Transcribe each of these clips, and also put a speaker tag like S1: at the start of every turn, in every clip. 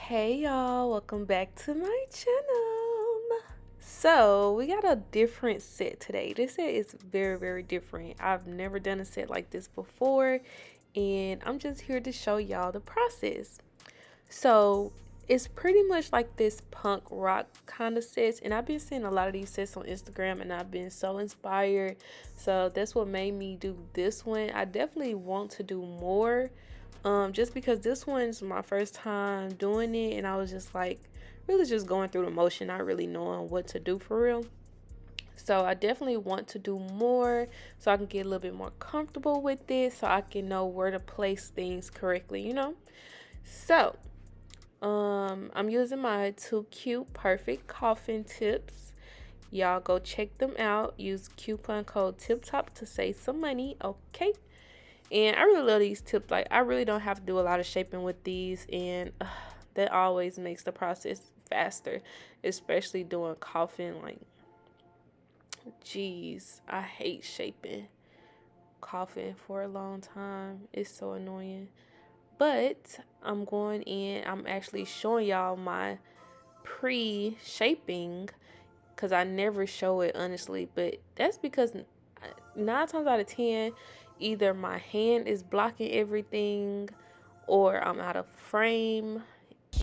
S1: Hey y'all, welcome back to my channel. So we got a different set today. This set is very different. I've never done a set like this before, and I'm just here to show y'all the process. So it's pretty much like this punk rock kind of sets, and I've been seeing a lot of these sets on Instagram and I've been so inspired. So that's what made me do this one. I definitely want to do more, just because this one's my first time doing it, and I was just like really just going through the motion, not really knowing what to do for real. So I definitely want to do more so I can get a little bit more comfortable with this, so I can know where to place things correctly. So I'm using my two cute perfect coffin tips. Y'all go check them out. Use coupon code TipTop to save some money, okay? And I really love these tips. Like, I really don't have to do a lot of shaping with these, and that always makes the process faster, especially doing coffin. Like, geez, I hate shaping coffin for a long time. It's so annoying. But I'm going in, I'm actually showing y'all my pre-shaping because I never show it honestly, but that's because 9 times out of 10 either my hand is blocking everything or I'm out of frame,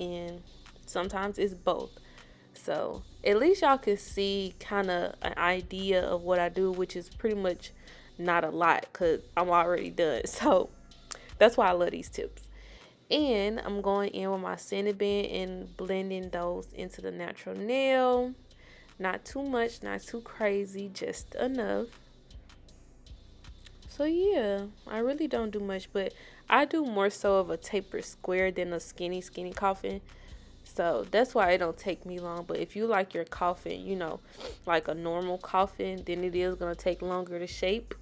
S1: and sometimes it's both. So at least y'all can see kind of an idea of what I do, which is pretty much not a lot because I'm already done. So that's why I love these tips. And I'm going in with my Cinnabon and blending those into the natural nail. Not too much, not too crazy, just enough. So yeah, I really don't do much, but I do more so of a tapered square than a skinny coffin. So that's why it don't take me long. But if you like your coffin, like a normal coffin, then it is going to take longer to shape.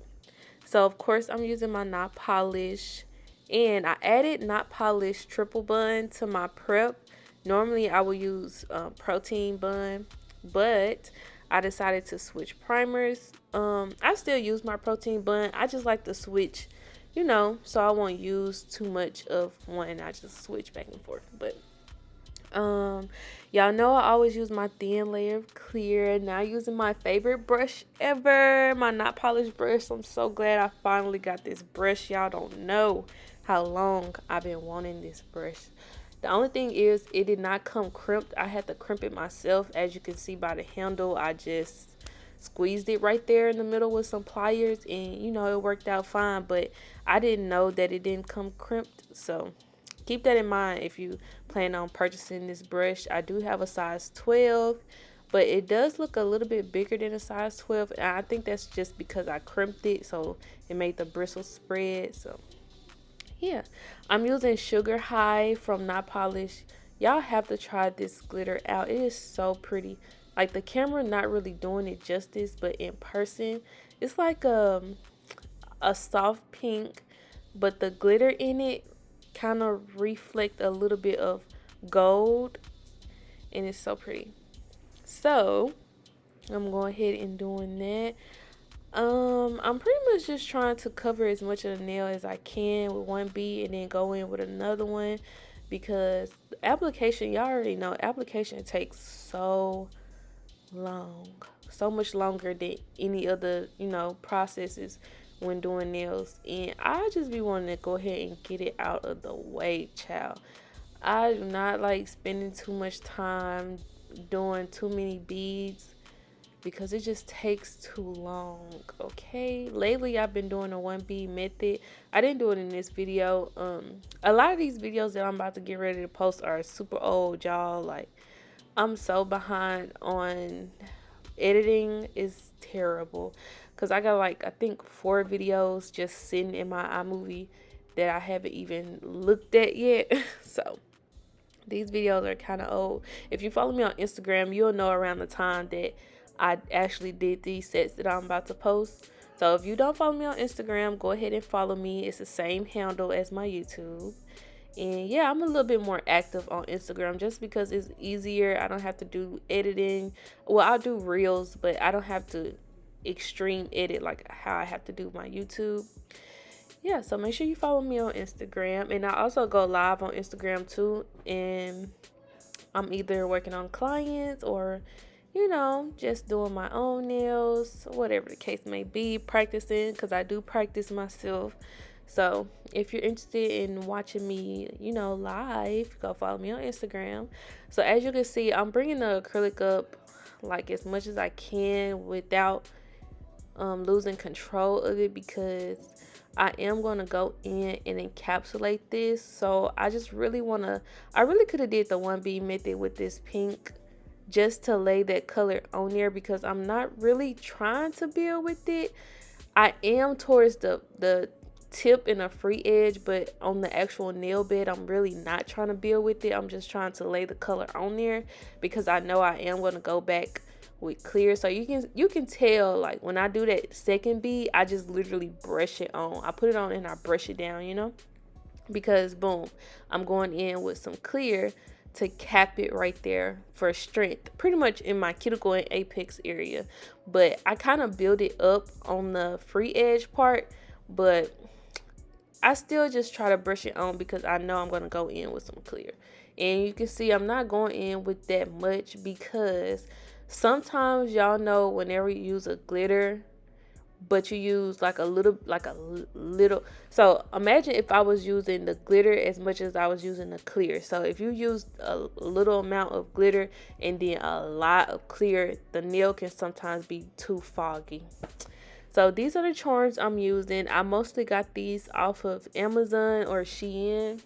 S1: So of course I'm using my Notpolish, and I added Notpolish triple bun to my prep. Normally I would use protein bun, but I decided to switch primers. I still use my protein bun. I just like to switch, so I won't use too much of one. I just switch back and forth. But um, y'all know I always use my thin layer of clear. Now using my favorite brush ever, my Notpolish brush. I'm so glad I finally got this brush. Y'all don't know how long I've been wanting this brush. The only thing is it did not come crimped. I had to crimp it myself. As you can see by the handle, I just squeezed it right there in the middle with some pliers, and it worked out fine. But I didn't know that it didn't come crimped, so keep that in mind if you plan on purchasing this brush. I do have a size 12, but it does look a little bit bigger than a size 12, and I think that's just because I crimped it, so it made the bristles spread. So yeah, I'm using Sugar High from Notpolish. Y'all have to try this glitter out. It is so pretty. Like, the camera not really doing it justice, but in person it's like a soft pink, but the glitter in it kind of reflect a little bit of gold, and it's so pretty. So I'm going ahead and doing that. I'm pretty much just trying to cover as much of the nail as I can with one bead and then go in with another one, because the application, y'all already know, application takes so long, so much longer than any other processes when doing nails, and I just be wanting to go ahead and get it out of the way, child. I do not like spending too much time doing too many beads because it just takes too long. Okay, lately I've been doing a one bead method. I didn't do it in this video. A lot of these videos that I'm about to get ready to post are super old, y'all. Like, I'm so behind on editing. Is terrible because I got, like, I think 4 videos just sitting in my iMovie that I haven't even looked at yet. So these videos are kind of old. If you follow me on Instagram, you'll know around the time that I actually did these sets that I'm about to post. So if you don't follow me on Instagram, go ahead and follow me. It's the same handle as my YouTube. And yeah, I'm a little bit more active on Instagram just because it's easier. I don't have to do editing. Well, I'll do reels, but I don't have to extreme edit like how I have to do my YouTube. yeah, so make sure you follow me on Instagram, and I also go live on Instagram too, and I'm either working on clients or, just doing my own nails, whatever the case may be, practicing because I do practice myself. So if you're interested in watching me, live, go follow me on Instagram. So as you can see, I'm bringing the acrylic up like as much as I can without losing control of it, because I am going to go in and encapsulate this. So I just really want to, I really could have did the 1B method with this pink just to lay that color on there, because I'm not really trying to build with it. I am towards the tip and a free edge, but on the actual nail bed, I'm really not trying to build with it. I'm just trying to lay the color on there because I know I am going to go back with clear. So you can tell, like, when I do that second bead, I just literally brush it on. I put it on and I brush it down, because boom, I'm going in with some clear to cap it right there for strength, pretty much in my cuticle and apex area. But I kind of build it up on the free edge part, but I still just try to brush it on because I know I'm going to go in with some clear. And you can see I'm not going in with that much because sometimes, y'all know, whenever you use a glitter but you use like a little, so imagine if I was using the glitter as much as I was using the clear. So if you use a little amount of glitter and then a lot of clear, the nail can sometimes be too foggy. So these are the charms I'm using. I mostly got these off of Amazon or Shein.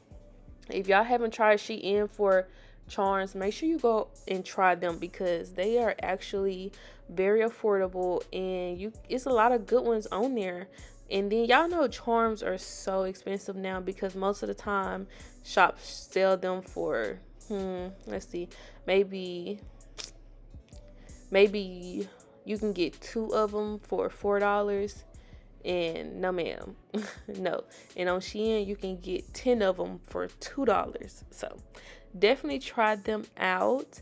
S1: If y'all haven't tried Shein for charms, make sure you go and try them because they are actually very affordable, and it's a lot of good ones on there. And then y'all know charms are so expensive now because most of the time shops sell them for let's see, maybe you can get 2 of them for $4. And no, ma'am, no. And on Shein, you can get 10 of them for $2. So definitely try them out.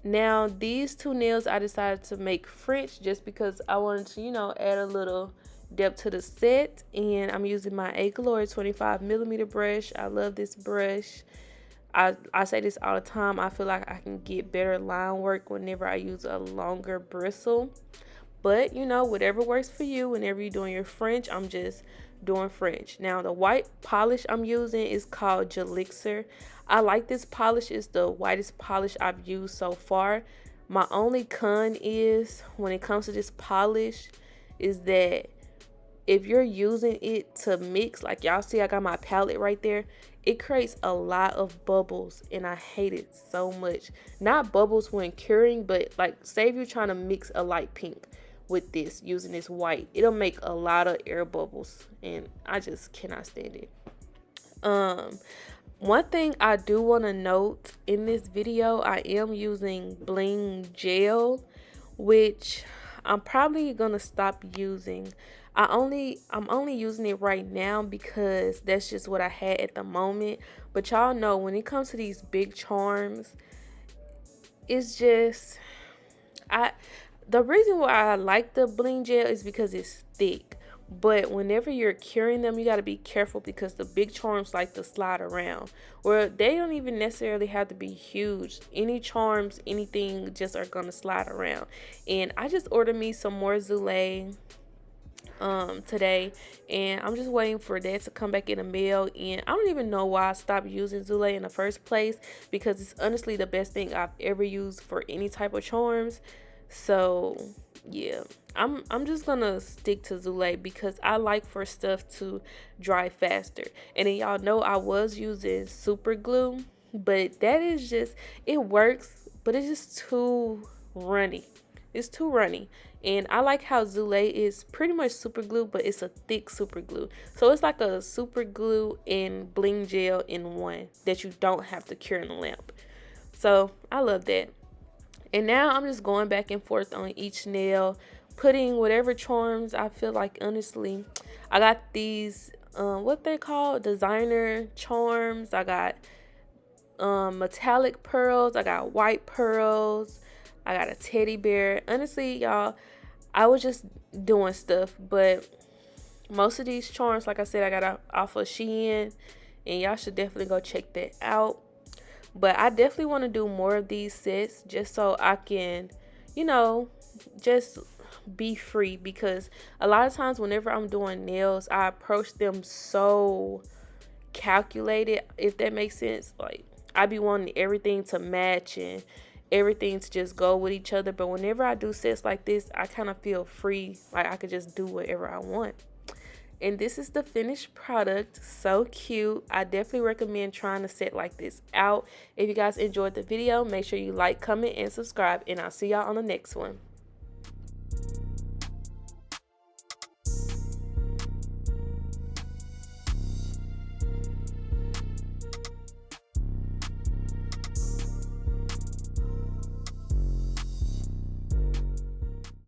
S1: Now, these 2 nails I decided to make French just because I wanted to, add a little depth to the set. And I'm using my A Glory 25mm brush. I love this brush. I say this all the time. I feel like I can get better line work whenever I use a longer bristle. But, whatever works for you, whenever you're doing your French, I'm just doing French. Now, the white polish I'm using is called Gelixir. I like this polish. It's the whitest polish I've used so far. My only con is, when it comes to this polish, is that if you're using it to mix, like y'all see I got my palette right there, it creates a lot of bubbles and I hate it so much. Not bubbles when curing, but like say if you're trying to mix a light pink with this using this white, it'll make a lot of air bubbles and I just cannot stand it. One thing I do want to note in this video, I am using bling gel, which I'm probably gonna stop using. I'm only using it right now because that's just what I had at the moment. But y'all know when it comes to these big charms, it's just the reason why I like the bling gel is because it's thick. But whenever you're curing them, you got to be careful because the big charms like to slide around. Or they don't even necessarily have to be huge. Any charms, anything just are going to slide around. And I just ordered me some more Zulay today, and I'm just waiting for that to come back in the mail. And I don't even know why I stopped using Zulay in the first place because it's honestly the best thing I've ever used for any type of charms. So yeah, I'm just gonna stick to Zulay because I like for stuff to dry faster. And then y'all know I was using super glue, but that is just, it works, but it's just too runny. It's too runny. And I like how Zulay is pretty much super glue, but it's a thick super glue. So it's like a super glue and bling gel in one that you don't have to cure in the lamp. So I love that. And now I'm just going back and forth on each nail, putting whatever charms I feel like. Honestly, I got these, what they call designer charms. I got metallic pearls. I got white pearls. I got a teddy bear. Honestly, y'all, I was just doing stuff, but Most of these charms, like I said, I got off of Shein, and y'all should definitely go check that out. But I definitely want to do more of these sets just so I can, you know, just be free, because a lot of times whenever I'm doing nails, I approach them so calculated, if that makes sense. Like, I be wanting everything to match and everything to just go with each other. But whenever I do sets like this, I kind of feel free, like I could just do whatever I want. And this is the finished product. So cute. I definitely recommend trying a set like this out. If you guys enjoyed the video, make sure you like, comment, and subscribe, and I'll see y'all on the next one.